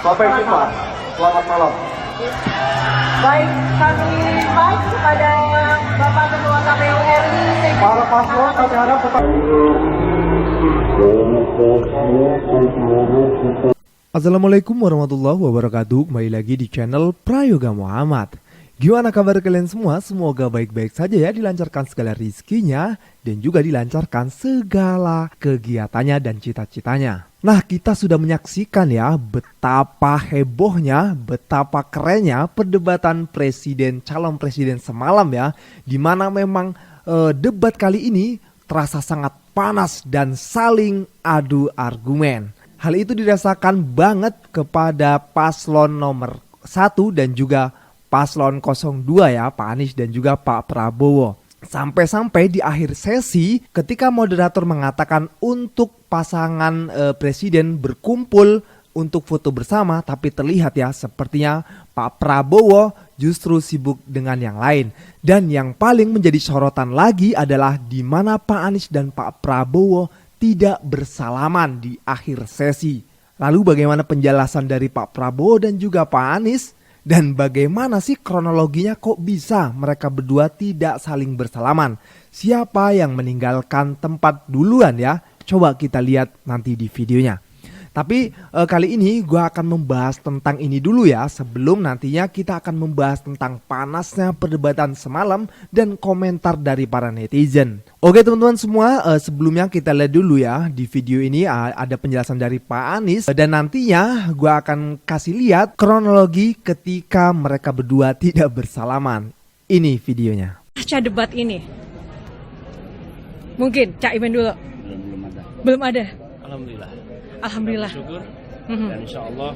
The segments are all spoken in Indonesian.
Bapak Ibu Pak, selamat malam. Baik, kami invite kepada Bapak Ketua KPU RI. Para paslon kami harap tetap. Assalamualaikum warahmatullahi wabarakatuh. Kembali lagi di channel Prayoga Muhammad. Gimana kabar kalian semua? Semoga baik-baik saja ya, dilancarkan segala rizkinya dan juga dilancarkan segala kegiatannya dan cita-citanya. Nah, kita sudah menyaksikan ya betapa hebohnya, betapa kerennya perdebatan calon presiden semalam ya, dimana memang debat kali ini terasa sangat panas dan saling adu argumen. Hal itu dirasakan banget kepada paslon nomor 1 dan juga paslon 02 ya, Pak Anies dan juga Pak Prabowo. Sampai-sampai di akhir sesi ketika moderator mengatakan untuk pasangan presiden berkumpul untuk foto bersama, tapi terlihat ya sepertinya Pak Prabowo justru sibuk dengan yang lain. Dan yang paling menjadi sorotan lagi adalah di mana Pak Anies dan Pak Prabowo tidak bersalaman di akhir sesi. Lalu bagaimana penjelasan dari Pak Prabowo dan juga Pak Anies? Dan bagaimana sih kronologinya kok bisa mereka berdua tidak saling bersalaman? Siapa yang meninggalkan tempat duluan ya? Coba kita lihat nanti di videonya. Tapi kali ini gue akan membahas tentang ini dulu ya, sebelum nantinya kita akan membahas tentang panasnya perdebatan semalam dan komentar dari para netizen. Oke teman-teman semua, sebelumnya kita lihat dulu ya di video ini ada penjelasan dari Pak Anies. Dan nantinya gue akan kasih lihat kronologi ketika mereka berdua tidak bersalaman. Ini videonya. Pasca debat ini, mungkin Cak Iman dulu. Belum ada. Alhamdulillah. Bersyukur dan insya Allah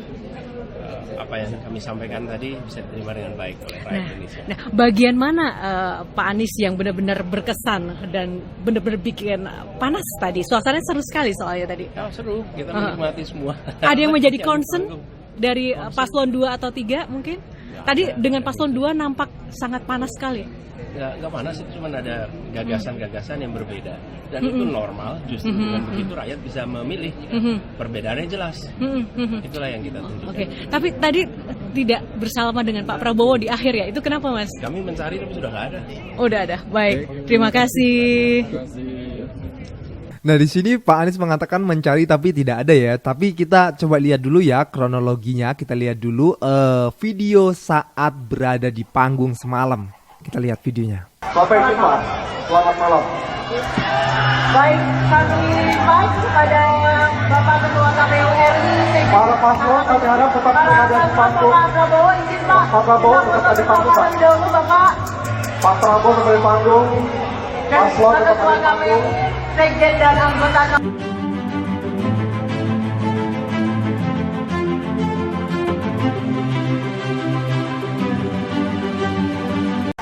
apa yang kami sampaikan tadi bisa diterima dengan baik oleh rakyat Indonesia. Nah, bagian mana Pak Anies yang benar-benar berkesan dan benar-benar bikin panas tadi? Suasananya seru sekali soalnya tadi. Oh, seru, kita menikmati semua. Ada yang menjadi concern dari paslon 2 atau 3 mungkin? Tadi dengan paslon 2 nampak sangat panas sekali. Nggak panas, itu cuma ada gagasan-gagasan yang berbeda dan itu normal. Justru dengan begitu rakyat bisa memilih. Perbedaannya jelas. Itulah yang kita tunjukkan. Oke. Tapi tadi tidak bersalaman dengan Pak Prabowo di akhir ya. Itu kenapa Mas? Kami mencari tapi sudah nggak ada. Udah ada. Baik. Terima kasih. Nah di sini Pak Anies mengatakan mencari tapi tidak ada ya. Tapi kita coba lihat dulu ya kronologinya. Kita lihat dulu video saat berada di panggung semalam. Kita lihat videonya. Bapak Ibu Pak, selamat malam. Baik, kami invite kepada Bapak Ketua KPU RI. Para paslon kami harap tetap berada di panggung. Pak Prabowo izin Pak. Pak Prabowo tetap ada di panggung Pak. Dahulu Bapak. Pak Prabowo tetap di panggung. Dan Paslon Pak tetap Ketua di panggung. KPU, Sekjen dan anggota KPU.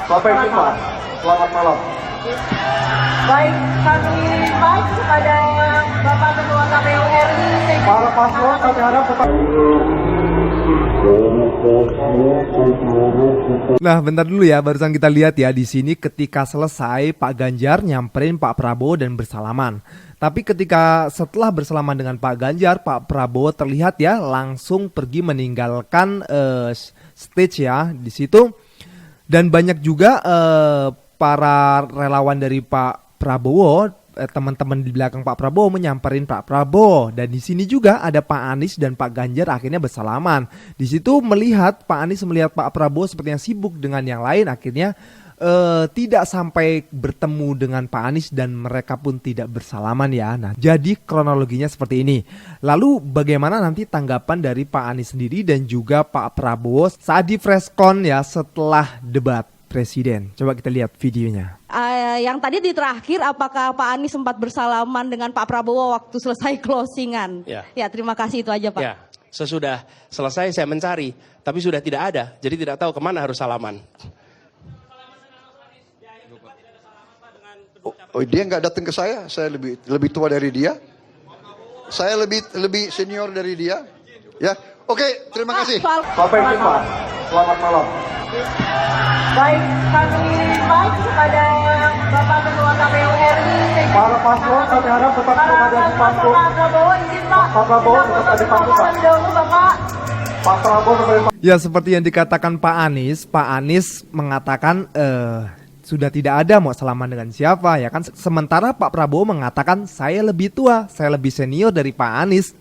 Bapak Ibu Pak, selamat malam. Baik, kami invite kepada Bapak Ketua KPU RI. Para paslon kami harap tetap. Nah, bentar dulu ya, barusan kita lihat ya di sini ketika selesai Pak Ganjar nyamperin Pak Prabowo dan bersalaman. Tapi ketika setelah bersalaman dengan Pak Ganjar, Pak Prabowo terlihat ya langsung pergi meninggalkan stage ya di situ. Dan banyak juga para relawan dari Pak Prabowo, teman-teman di belakang Pak Prabowo menyamperin Pak Prabowo. Dan di sini juga ada Pak Anies dan Pak Ganjar akhirnya bersalaman. Di situ melihat Pak Anies melihat Pak Prabowo sepertinya sibuk dengan yang lain, akhirnya tidak sampai bertemu dengan Pak Anies dan mereka pun tidak bersalaman ya. Nah, jadi kronologinya seperti ini. Lalu bagaimana nanti tanggapan dari Pak Anies sendiri dan juga Pak Prabowo saat di preskon ya setelah debat presiden? Coba kita lihat videonya. Yang tadi di terakhir, apakah Pak Anies sempat bersalaman dengan Pak Prabowo waktu selesai closingan? Ya, terima kasih, itu aja Pak. Ya, sesudah selesai saya mencari, tapi sudah tidak ada, jadi tidak tahu kemana harus salaman. Oh, dia nggak datang ke saya lebih tua dari dia. Saya lebih senior dari dia. Ya, oke, terima kasih. Bapak Ibu Pak, selamat malam. Baik, kami invite kepada Bapak Ketua KPU RI. Para paslon kami harap tetap berada di panggung. Pak Prabowo izin Pak. Pak Prabowo tetap ada di panggung Pak. Dahulu Bapak. Pak Prabowo kembali. Ya seperti yang dikatakan Pak Anies mengatakan sudah tidak ada mau salaman dengan siapa ya kan. Sementara Pak Prabowo mengatakan saya lebih tua, saya lebih senior dari Pak Anies.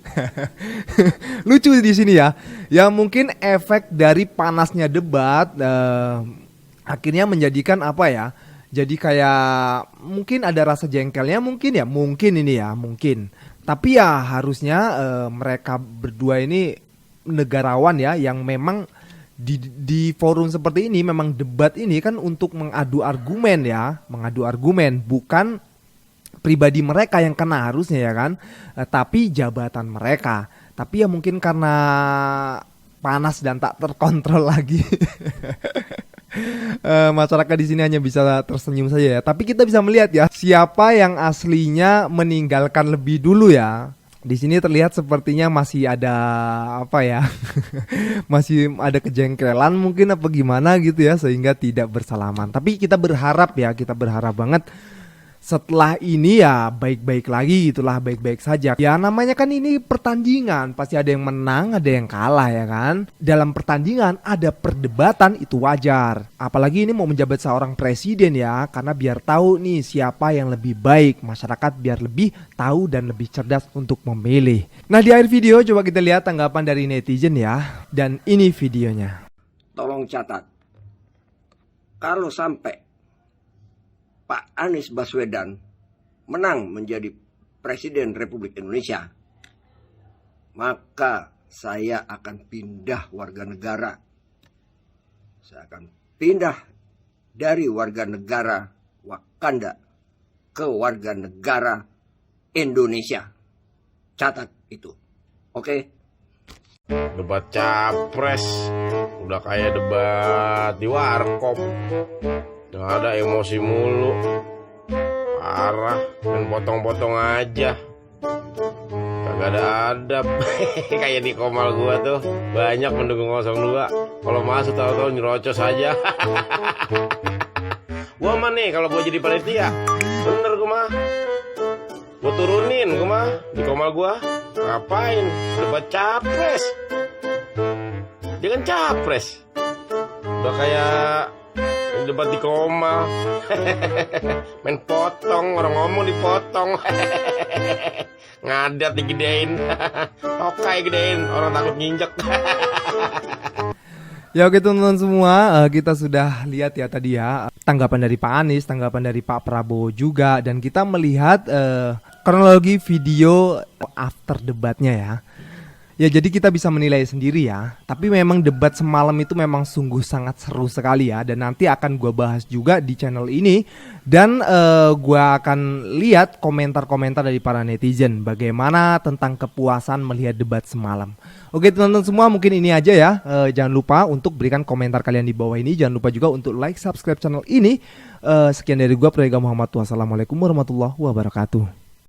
Lucu di sini ya. Ya mungkin efek dari panasnya debat akhirnya menjadikan apa ya? Jadi kayak mungkin ada rasa jengkelnya mungkin ini ya mungkin. Tapi ya harusnya mereka berdua ini negarawan ya yang memang di forum seperti ini memang debat ini kan untuk mengadu argumen bukan pribadi mereka yang kena harusnya ya kan, tapi jabatan mereka. Tapi ya mungkin karena panas dan tak terkontrol lagi. Masyarakat di sini hanya bisa tersenyum saja ya. Tapi kita bisa melihat ya siapa yang aslinya meninggalkan lebih dulu ya. Di sini terlihat sepertinya masih ada apa ya? Masih ada kejengkelan mungkin apa gimana gitu ya sehingga tidak bersalaman. Tapi kita berharap banget setelah ini ya baik-baik lagi gitulah, baik-baik saja. Ya namanya kan ini pertandingan, pasti ada yang menang, ada yang kalah ya kan. Dalam pertandingan ada perdebatan itu wajar. Apalagi ini mau menjabat seorang presiden ya, karena biar tahu nih siapa yang lebih baik, masyarakat biar lebih tahu dan lebih cerdas untuk memilih. Nah di akhir video coba kita lihat tanggapan dari netizen ya. Dan ini videonya. Tolong catat, kalau sampai Pak Anies Baswedan menang menjadi Presiden Republik Indonesia, maka saya akan pindah warga negara. Saya akan pindah dari warga negara Wakanda ke warga negara Indonesia. Catat itu. Oke? Debat capres udah kayak debat di warkop. Gak ada emosi mulu, parah, dan potong-potong aja. Kagak ada adab. Kayak di Komal gua tuh banyak pendukung 02. Kalau masuk tahu-tahu nyerocos aja. Gua mah nih kalau gua jadi panitia, bener gua mah. Gua turunin gua mah di Komal gua. Ngapain? Debat capres. Dia kan capres. Udah kayak debat di Komal. Main potong, orang ngomong dipotong. Ngadat digedein. Tokai gedein, orang takut nginjek. Ya oke teman-teman semua, kita sudah lihat ya tadi ya tanggapan dari Pak Anies, tanggapan dari Pak Prabowo juga. Dan kita melihat kronologi video after debatnya ya. Ya jadi kita bisa menilai sendiri ya. Tapi memang debat semalam itu memang sungguh sangat seru sekali ya. Dan nanti akan gue bahas juga di channel ini. Dan gue akan lihat komentar-komentar dari para netizen bagaimana tentang kepuasan melihat debat semalam. Oke teman-teman semua, mungkin ini aja ya. Jangan lupa untuk berikan komentar kalian di bawah ini. Jangan lupa juga untuk like, subscribe channel ini. Sekian dari gue, Prayoga Muhammad. Wassalamualaikum warahmatullahi wabarakatuh.